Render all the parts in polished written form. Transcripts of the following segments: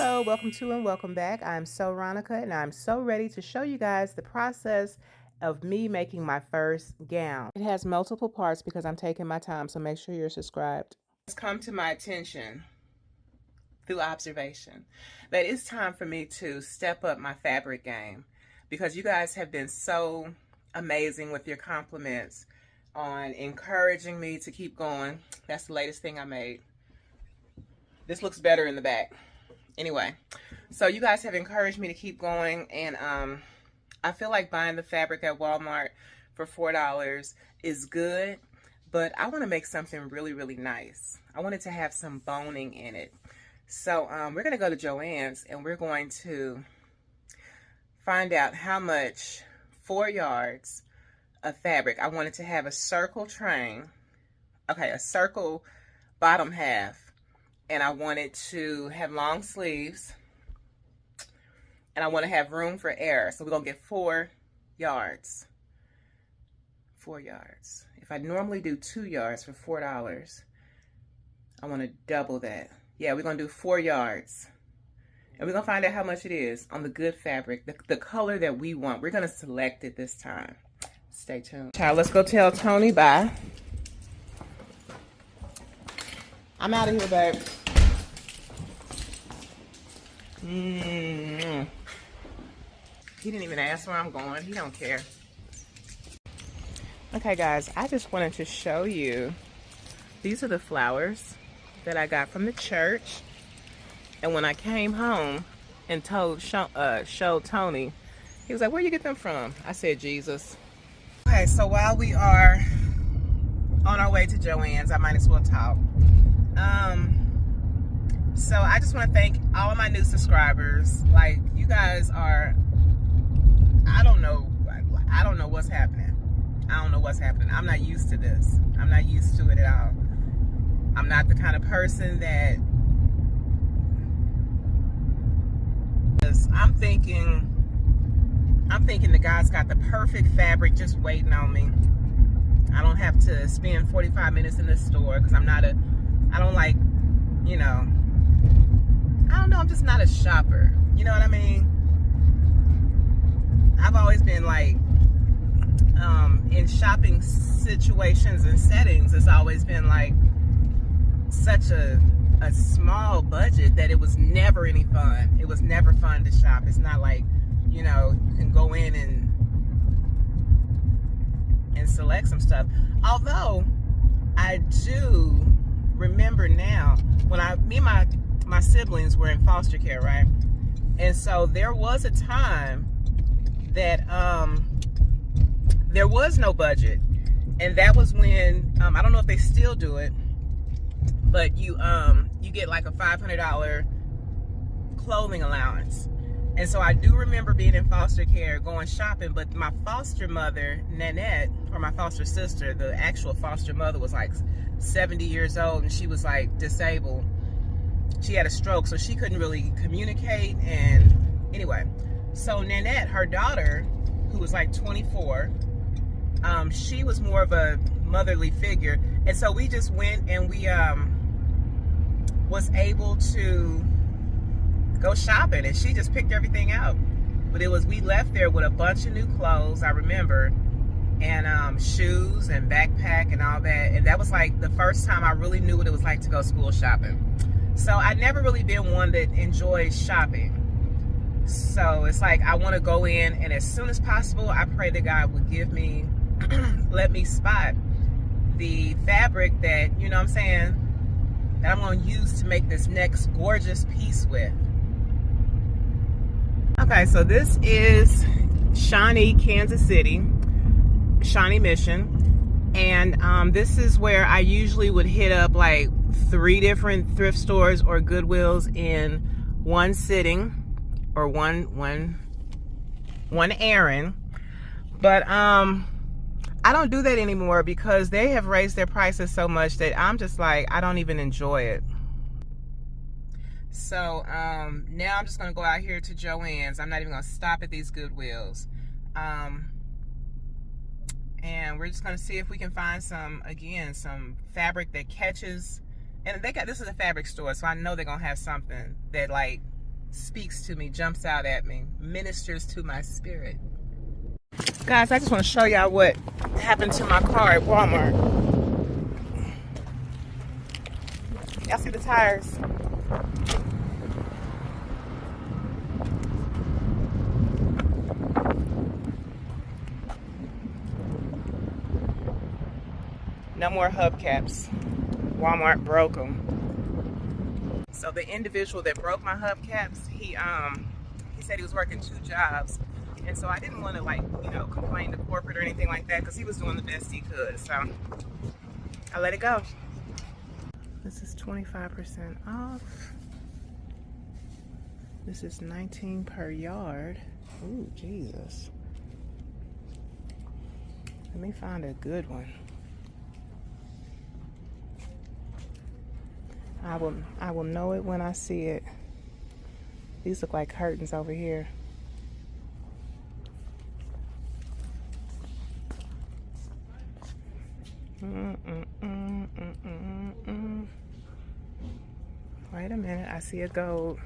Hello, welcome to and welcome back. I'm so Ronica and I'm so ready to show you guys the process of me making my first gown. It has multiple parts because I'm taking my time, so make sure you're subscribed. It's come to my attention through observation that it's time for me to step up my fabric game because you guys have been so amazing with your compliments on encouraging me to keep going. That's the latest thing I made. This looks better in the back. Anyway, so you guys have encouraged me to keep going, and I feel like buying the fabric at Walmart for $4 is good, but I want to make something really, really nice. I want it to have some boning in it. So we're going to go to Joann's, and we're going to find out how much 4 yards of fabric. I want it to have a circle train, okay, a circle bottom half. And I want it to have long sleeves. And I want to have room for air. So we're going to get 4 yards. 4 yards. If I normally do 2 yards for $4, I want to double that. Yeah, we're going to do 4 yards. And we're going to find out how much it is on the good fabric. The color that we want. We're going to select it this time. Stay tuned. Child, let's go tell Tony bye. I'm out of here, babe. He didn't even ask where I'm going. He don't care. Okay, guys, I just wanted to show you. These are the flowers that I got from the church. And when I came home and showed Tony, he was like, "Where you get them from?" I said, "Jesus." Okay, so while we are on our way to Joann's, I might as well talk. So I just want to thank all of my new subscribers. Like, you guys are, I don't know what's happening. I don't know what's happening. I'm not used to this. I'm not used to it at all. I'm not the kind of person that, I'm thinking the guy's got the perfect fabric just waiting on me. I don't have to spend 45 minutes in the store because I don't like, you know, I don't know, I'm just not a shopper. You know what I mean? I've always been like, in shopping situations and settings, it's always been like such a small budget that it was never any fun. It was never fun to shop. It's not like, you know, you can go in and select some stuff. Although I do remember now when me and my siblings were in foster care, right? And so there was a time that there was no budget, and that was when I don't know if they still do it, but you get like a $500 clothing allowance. And so I do remember being in foster care going shopping, but my foster mother, Nanette, or my foster sister, the actual foster mother was like 70 years old, and she was like disabled. She had a stroke, so she couldn't really communicate. And anyway, so Nanette, her daughter, who was like 24, she was more of a motherly figure. And so we just went and we was able to go shopping, and she just picked everything out. But we left there with a bunch of new clothes, I remember, and shoes and backpack and all that. And that was like the first time I really knew what it was like to go school shopping. So I never really been one that enjoys shopping. So it's like I want to go in, and as soon as possible, I pray that God would give me, let me spot the fabric that, you know what I'm saying, that I'm going to use to make this next gorgeous piece with. Okay, so this is Shawnee, Kansas City, Shawnee Mission. And this is where I usually would hit up like 3 different thrift stores or Goodwills in one sitting, or one errand. But I don't do that anymore because they have raised their prices so much that I'm just like, I don't even enjoy it. So now I'm just gonna go out here to Joann's. I'm not even gonna stop at these Goodwills. And we're just gonna see if we can find some fabric that catches. And this is a fabric store, so I know they're gonna have something that like speaks to me, jumps out at me, ministers to my spirit. Guys, I just want to show y'all what happened to my car at Walmart. Y'all see the tires? No more hubcaps. Walmart broke them. So the individual that broke my hubcaps, he said he was working 2 jobs. And so I didn't want to, like, you know, complain to corporate or anything like that because he was doing the best he could. So I let it go. This is 25% off. This is $19 per yard. Ooh, Jesus. Let me find a good one. I will know it when I see it. These look like curtains over here. Wait a minute, I see a gold.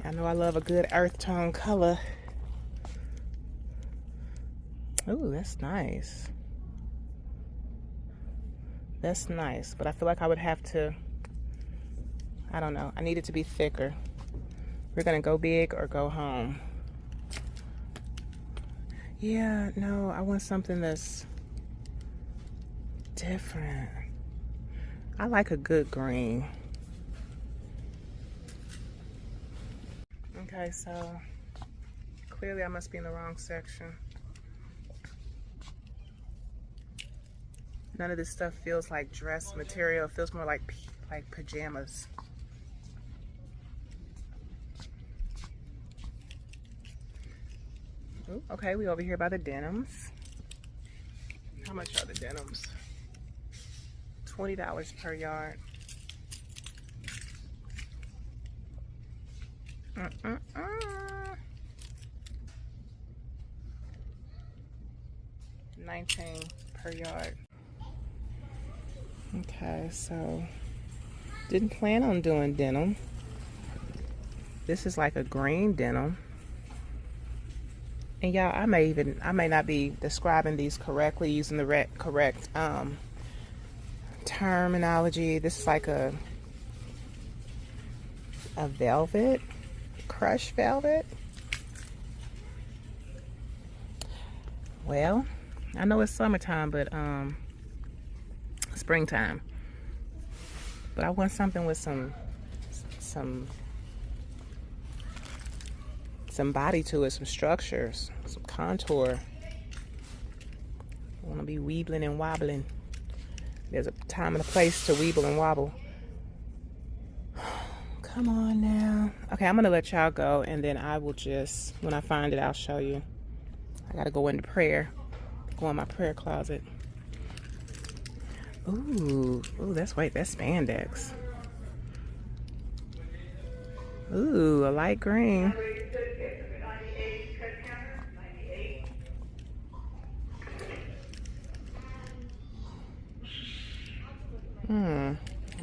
I know I love a good earth tone color. Ooh, that's nice. That's nice, but I feel like I would have to, I don't know, I need it to be thicker. We're gonna go big or go home. Yeah, no, I want something that's different. I like a good green. Okay, so clearly I must be in the wrong section. None of this stuff feels like dress material. It feels more like pajamas. Ooh, okay, we over here by the denims. How much are the denims? $20 per yard. $19 per yard. Okay, so didn't plan on doing denim. This is like a green denim. And y'all, I may not be describing these correctly, using the correct terminology. This is like a velvet, crushed velvet. Well, I know it's summertime, but springtime. But I want something with some body to it, some structures, some contour. I want to be weebling and wobbling. There's a time and a place to weeble and wobble. Come on now. Okay, I'm gonna let y'all go, and then I will just, when I find it, I'll show you. I gotta go into prayer. Go in my prayer closet. Ooh, that's spandex. Ooh, a light green.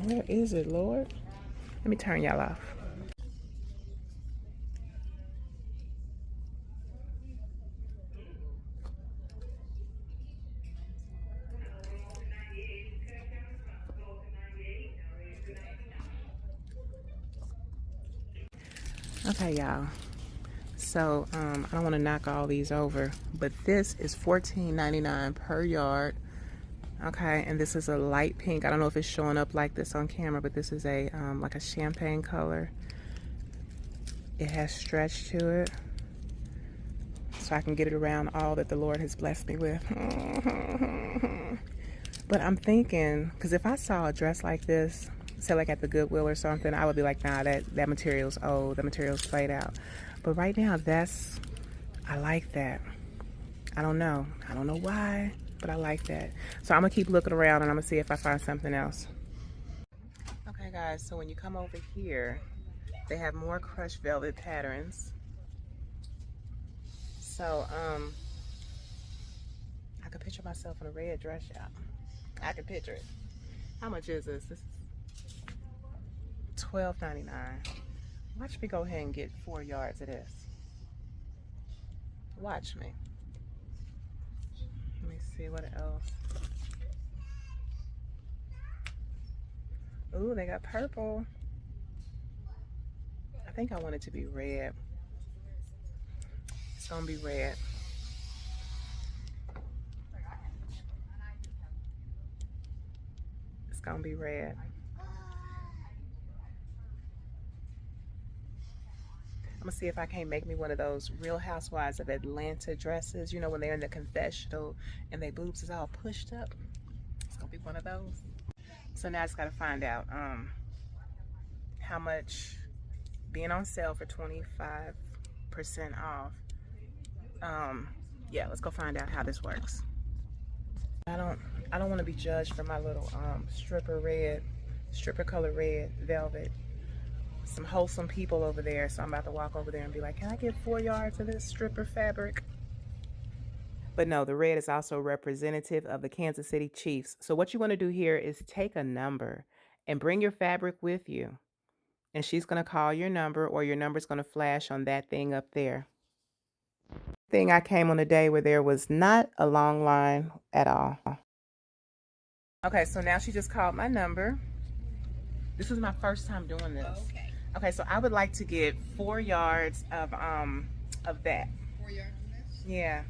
Where is it, Lord? Let me turn y'all off. Okay, y'all. So I don't want to knock all these over, but this is $14.99 per yard. Okay, and this is a light pink. I don't know if it's showing up like this on camera, but this is a like a champagne color. It has stretch to it, so I can get it around all that the Lord has blessed me with. But I'm thinking, because if I saw a dress like this, say like at the Goodwill or something, I would be like, nah, that material's old, the material's played out. But right now, I like that. I don't know why, but I like that. So I'm gonna keep looking around, and I'm gonna see if I find something else. Okay guys, so when you come over here, they have more crushed velvet patterns. So I could picture myself in a red dress, y'all. I could picture it. How much is this? This is $12.99. Watch me go ahead and get 4 yards of this. Watch me. Let me see what else. Ooh, they got purple. I think I want it to be red. It's gonna be red. It's gonna be red. I'm gonna see if I can't make me one of those Real Housewives of Atlanta dresses. You know, when they're in the confessional and their boobs is all pushed up. It's gonna be one of those. So now I just gotta find out how much being on sale for 25% off. Yeah, let's go find out how this works. I don't want to be judged for my little stripper color red velvet. Some wholesome people over there, so I'm about to walk over there and be like, can I get 4 yards of this stripper fabric? But no, the red is also representative of the Kansas City Chiefs. So what you want to do here is take a number and bring your fabric with you. And she's going to call your number, or your number's going to flash on that thing up there. I came on a day where there was not a long line at all. Okay, so now she just called my number. This is my first time doing this. Okay. Okay, so I would like to get 4 yards of that. 4 yards of this? Yeah.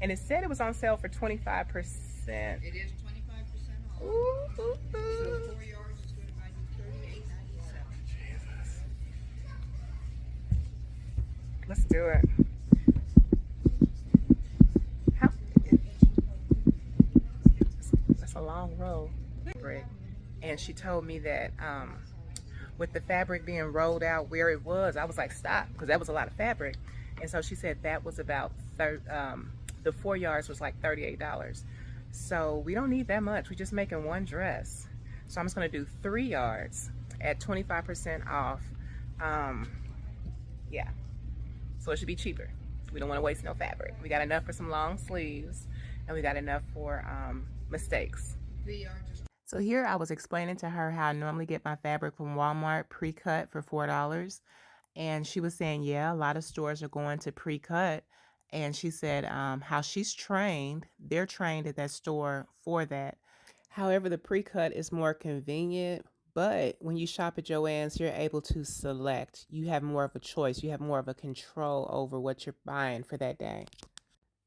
And it said it was on sale for 25%. It is 25% off. Ooh, ooh, ooh. So 4 yards is going to buy you $38.97. Jesus. Let's do it. That's a long row. And she told me that with the fabric being rolled out where it was, I was like, stop, because that was a lot of fabric. And so she said that was about the 4 yards was like $38. So we don't need that much. We're just making one dress. So I'm just gonna do 3 yards at 25% off. Yeah, so it should be cheaper. We don't want to waste no fabric. We got enough for some long sleeves, and we got enough for mistakes. So here I was explaining to her how I normally get my fabric from Walmart pre-cut for $4. And she was saying, yeah, a lot of stores are going to pre-cut. And she said how she's trained, they're trained at that store for that. However, the pre-cut is more convenient, but when you shop at Joann's, you're able to select. You have more of a choice. You have more of a control over what you're buying for that day.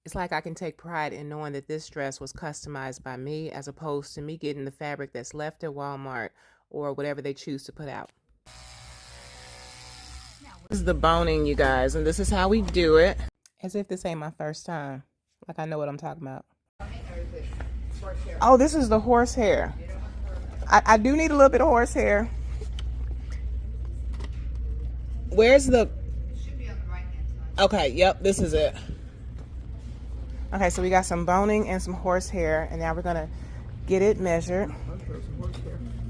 It's like I can take pride in knowing that this dress was customized by me, as opposed to me getting the fabric that's left at Walmart or whatever they choose to put out. This is the boning, you guys, and this is how we do it. As if this ain't my first time. Like I know what I'm talking about. Oh, this is the horsehair. I do need a little bit of horsehair. Where's the... It should be on the right-hand side. Okay, yep, this is it. Okay, so we got some boning and some horsehair, and now we're gonna get it measured.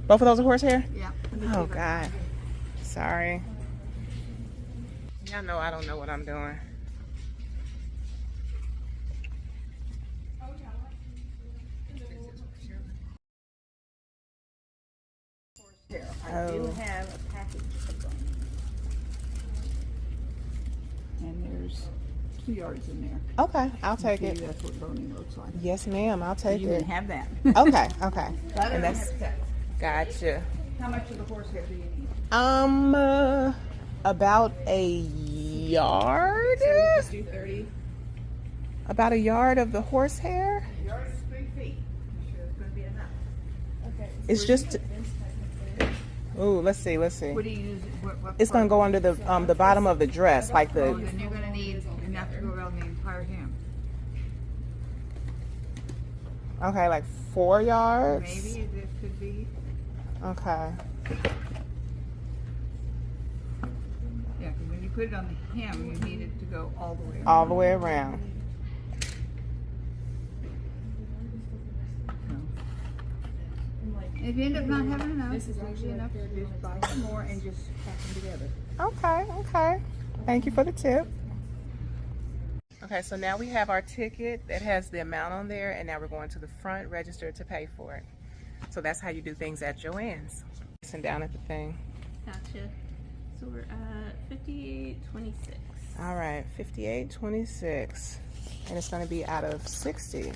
Both of those are horsehair? Yeah. Oh, God. Sorry. Y'all know I don't know what I'm doing. I do have a package of them. And there's 2 yards in there. Okay, I'll take it. That's what boning looks like. Yes, ma'am, I'll take you it. You can have that. Okay, okay. And that's gotcha. How much of the horsehair do you need? About a yard. So we just do 30. About a yard of the horsehair. A yard is 3 feet. I'm sure it's going to be enough. Okay. So it's just. Ooh, let's see. What do you use? What it's gonna go under the bottom of the dress, like the. Oh, then you're gonna need enough to go around the entire hem. Okay, like 4 yards. Maybe this could be. Okay. Yeah, because when you put it on the hem, you need it to go all the way around. All the way around. If you end up not having enough, this is usually enough to just buy some more and just pack them together. Okay, okay. Thank you for the tip. Okay, so now we have our ticket that has the amount on there, and now we're going to the front register to pay for it. So that's how you do things at Joann's. Sitting down at the thing. Gotcha. So we're at 58.26. All right, 58.26, and it's going to be out of 60.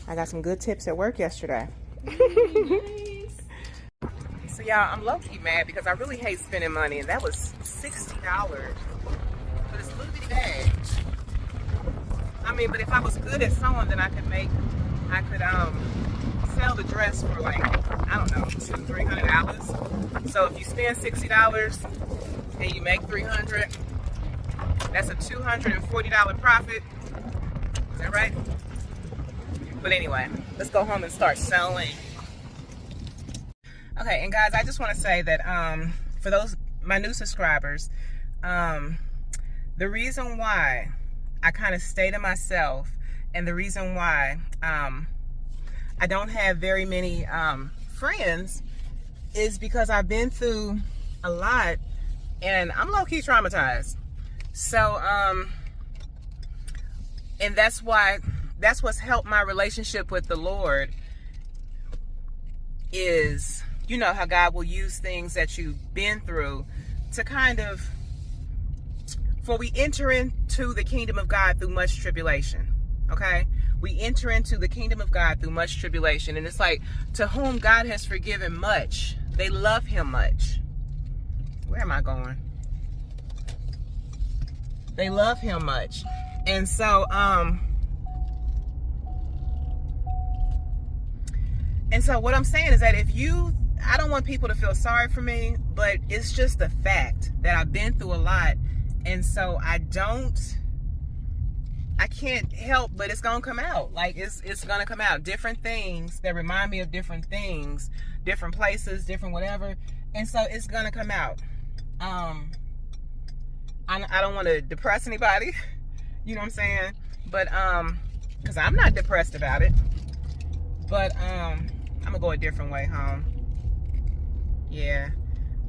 I got some good tips at work yesterday. Nice. So y'all, I'm low-key mad because I really hate spending money, and that was $60 for this little bitty bag. I mean, but if I was good at sewing, then I could sell the dress for like, I don't know, $200-300. So if you spend $60 and you make $300, that's a $240 profit. Is that right? But anyway, let's go home and start selling. Okay, and guys, I just want to say that for those my new subscribers, the reason why I kind of stay to myself, and the reason why I don't have very many friends is because I've been through a lot, and I'm low-key traumatized. So, and that's what's helped my relationship with the Lord is, you know, how God will use things that you've been through to kind of, for we enter into the kingdom of God through much tribulation, okay? We enter into the kingdom of God through much tribulation. And it's like, to whom God has forgiven much, they love him much. Where am I going? They love him much. And so, what I'm saying is that I don't want people to feel sorry for me, but it's just the fact that I've been through a lot. And so I can't help, but it's going to come out. Like, it's going to come out. Different things that remind me of different things, different places, different whatever. And so it's going to come out. I don't want to depress anybody, you know what I'm saying? But, because I'm not depressed about it. But, I'm going to go a different way home. Yeah.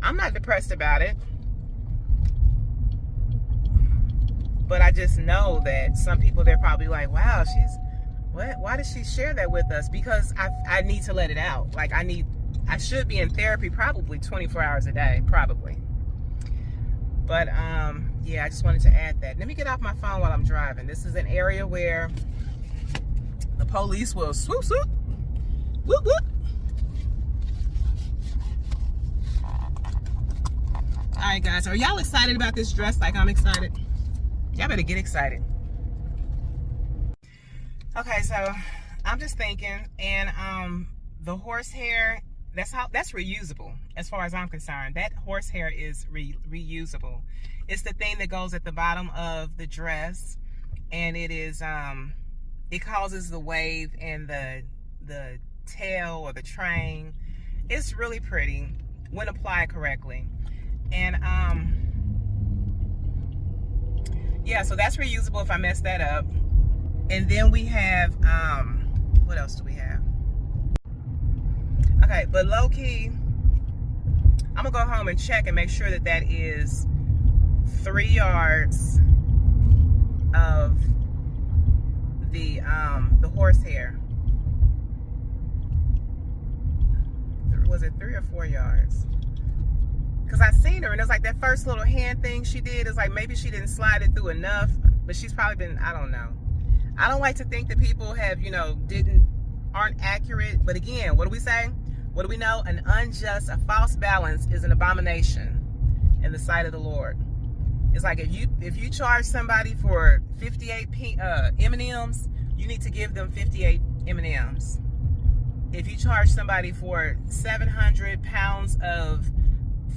I'm not depressed about it. But I just know that some people, they're probably like, wow, why does she share that with us? Because I need to let it out. Like, I should be in therapy probably 24 hours a day, probably. But, yeah, I just wanted to add that. Let me get off my phone while I'm driving. This is an area where the police will swoop, swoop, whoop, whoop. All right, guys, are y'all excited about this dress like I'm excited? Y'all better get excited. Okay, so I'm just thinking, and the horsehair, that's reusable as far as I'm concerned. That horsehair is reusable. It's the thing that goes at the bottom of the dress, and it is it causes the wave and the tail or the train. It's really pretty when applied correctly. And yeah, so that's reusable if I mess that up. And then we have, what else do we have? Okay, but low key, I'm gonna go home and check and make sure that that is 3 yards of the horsehair. Was it 3 or 4 yards? Because I seen her, and it's like that first little hand thing she did, is like maybe she didn't slide it through enough, but she's probably been, I don't know. I don't like to think that people have, you know, aren't accurate. But again, what do we say? What do we know? A false balance is an abomination in the sight of the Lord. It's like if you charge somebody for 58 M&Ms, you need to give them 58 M&Ms. If you charge somebody for 700 pounds of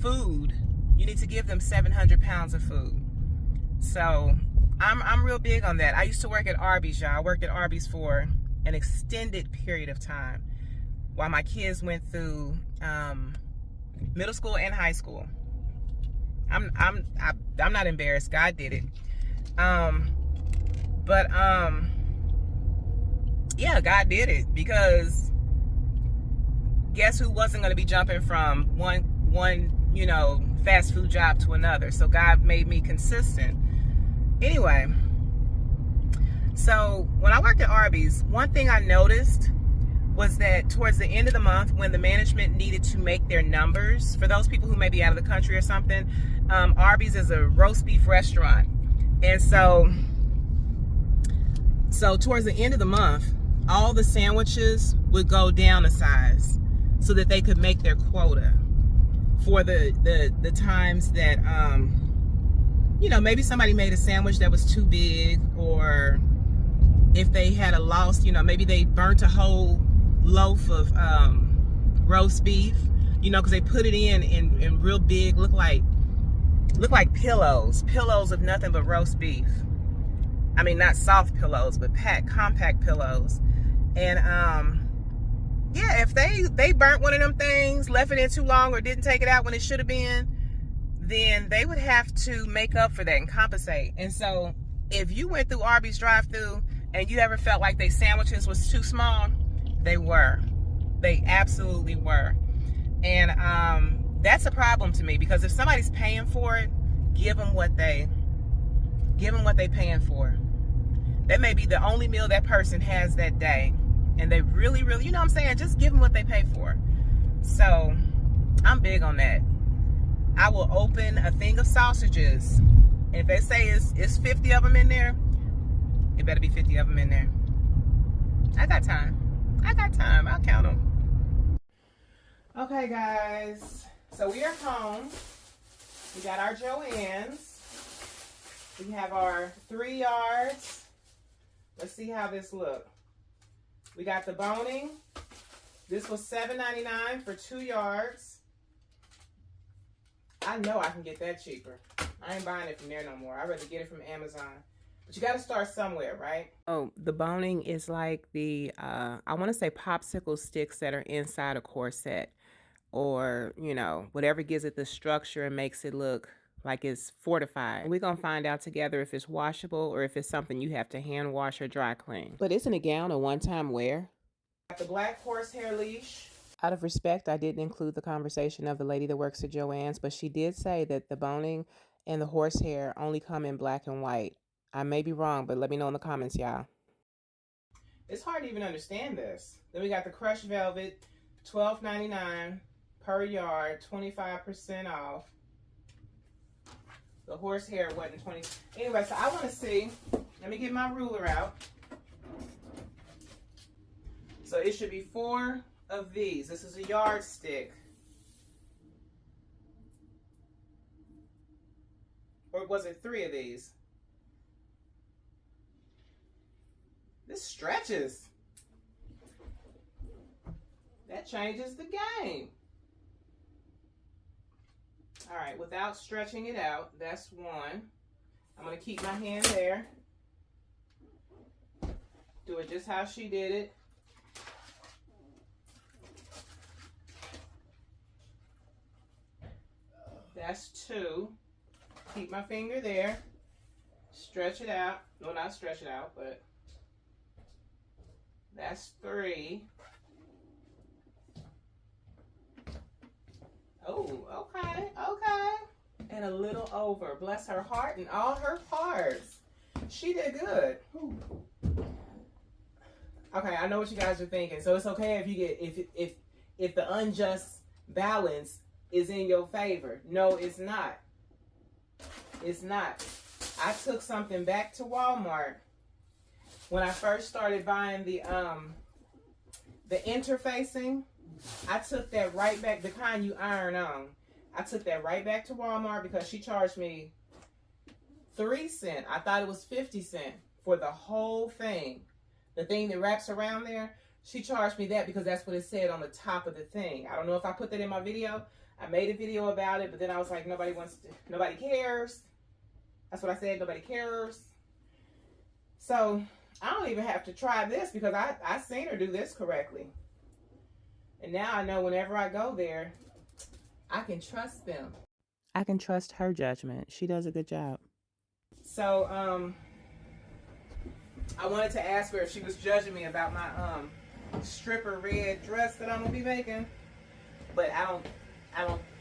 food, you need to give them 700 pounds of food. So I'm real big on that. I used to work at Arby's, y'all. I worked at Arby's for an extended period of time while my kids went through middle school and high school. I'm not embarrassed. God did it. Yeah, God did it, because guess who wasn't going to be jumping from one you know, fast food job to another. So God made me consistent. Anyway, so when I worked at Arby's, one thing I noticed was that towards the end of the month, when the management needed to make their numbers, for those people who may be out of the country or something, Arby's is a roast beef restaurant. And so towards the end of the month, all the sandwiches would go down a size so that they could make their quota for the times that, you know, maybe somebody made a sandwich that was too big, or if they had a loss, you know, maybe they burnt a whole loaf of roast beef, you know, because they put it in real big, look like pillows of nothing but roast beef. I mean, not soft pillows, but compact pillows. And yeah, if they burnt one of them things, left it in too long, or didn't take it out when it should have been, then they would have to make up for that and compensate. And so if you went through Arby's drive-through and you ever felt like their sandwiches was too small, they were. They absolutely were. And that's a problem to me, because if somebody's paying for it, give them what they paying for. That may be the only meal that person has that day, and they really, you know what I'm saying, just give them what they pay for. So I'm big on that. I will open a thing of sausages, and if they say it's 50 of them in there, it better be 50 of them in there. I got time. I'll count them. Okay, guys, so we are home. We got our Joann's. We have our 3 yards. Let's see how this look. We got the boning. This was $7.99 for 2 yards. I know I can get that cheaper. I ain't buying it from there no more. I'd rather get it from Amazon. But you got to start somewhere, right? Oh, the boning is like the, I want to say popsicle sticks that are inside a corset, or, you know, whatever gives it the structure and makes it look like it's fortified. We're going to find out together if it's washable or if it's something you have to hand wash or dry clean. But isn't a gown a one-time wear? Got the black horsehair leash. Out of respect, I didn't include the conversation of the lady that works at Joann's, but she did say that the boning and the horsehair only come in black and white. I may be wrong, but let me know in the comments, y'all. It's hard to even understand this. Then we got the crushed velvet, $12.99 per yard, 25% off. The horsehair wasn't 20. Anyway, so I want to see. Let me get my ruler out. So it should be 4 of these. This is a yardstick. Or was it 3 of these? This stretches. That changes the game. All right, without stretching it out, that's 1. I'm going to keep my hand there. Do it just how she did it. That's 2. Keep my finger there. Stretch it out. No, not stretch it out, but that's 3. Oh, okay. And a little over. Bless her heart and all her parts. She did good. Okay, I know what you guys are thinking. So it's okay if you get if the unjust balance is in your favor. No, it's not. It's not. I took something back to Walmart when I first started buying the interfacing. I took that right back, the kind you iron on. I took that right back to Walmart because she charged me 3 cents. I thought it was 50 cents for the whole thing. The thing that wraps around there, she charged me that because that's what it said on the top of the thing. I don't know if I put that in my video. I made a video about it, but then I was like, nobody cares. That's what I said, nobody cares. So I don't even have to try this because I seen her do this correctly. And now I know whenever I go there, I can trust them. I can trust her judgment. She does a good job. So, I wanted to ask her if she was judging me about my stripper red dress that I'm gonna be making, but I don't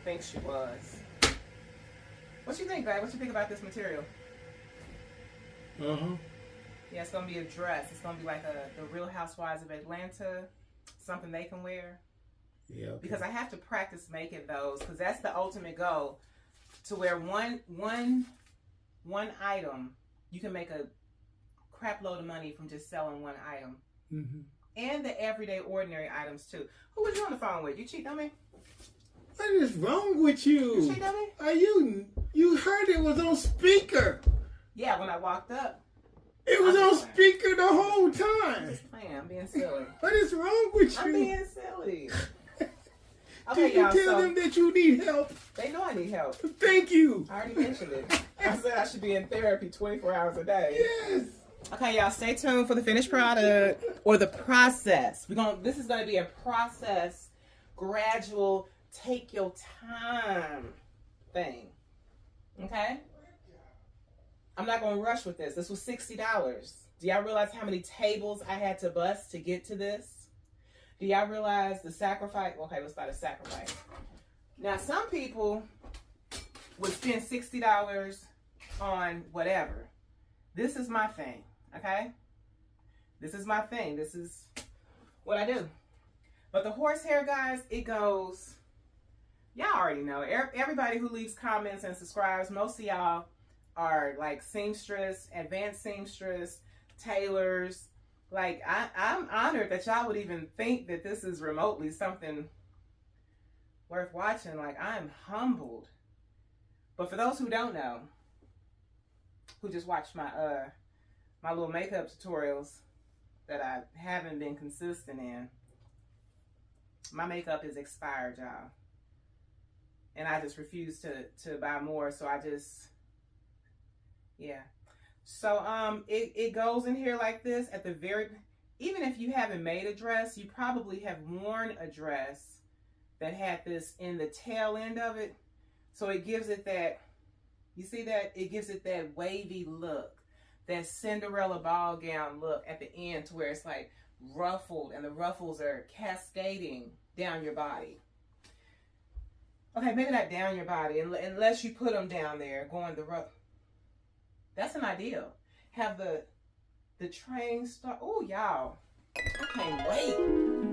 think she was. What you think, babe? What you think about this material? Yeah, it's gonna be a dress. It's gonna be like the Real Housewives of Atlanta. something they can wear. Yeah. Okay. Because I have to practice making those, because that's the ultimate goal, to wear one item. You can make a crap load of money from just selling one item. Mm-hmm. And the everyday ordinary items too. Who was you on the phone with? You cheat on me? What is wrong with you? You cheat on me? Are you heard it was on speaker? Yeah, when I walked up. It was on speaker the whole I'm time. just playing. I'm being silly. What is wrong with you? I'm being silly. Did Okay, you y'all. tell So them that you need help? they know I need help. Thank you. I already mentioned it. I said I should be in therapy 24 hours a day. Yes. Okay, y'all, stay tuned for the finished product or the process. This is gonna be a process, gradual, take your time thing. Okay? I'm not gonna rush with this. This was $60. Do y'all realize how many tables I had to bust to get to this? Do y'all realize the sacrifice? Okay, let's start a sacrifice. Now, some people would spend $60 on whatever. This is my thing, okay? This is my thing. This is what I do. But the horsehair, guys, it goes, y'all already know. Everybody who leaves comments and subscribes, most of y'all are like seamstress, advanced seamstress, tailors. Like, I'm honored that y'all would even think that this is remotely something worth watching. Like, I'm humbled. But for those who don't know, who just watched my my little makeup tutorials that I haven't been consistent in, my makeup is expired, y'all. And I just refuse to buy more, so I just, yeah. So it goes in here like this at the very, even if you haven't made a dress, you probably have worn a dress that had this in the tail end of it. So it gives it that, you see that? It gives it that wavy look, that Cinderella ball gown look at the end, to where it's like ruffled and the ruffles are cascading down your body. Okay, maybe not down your body, unless you put them down there, going the rough. That's an ideal. Have the train start. Oh, y'all, I can't wait.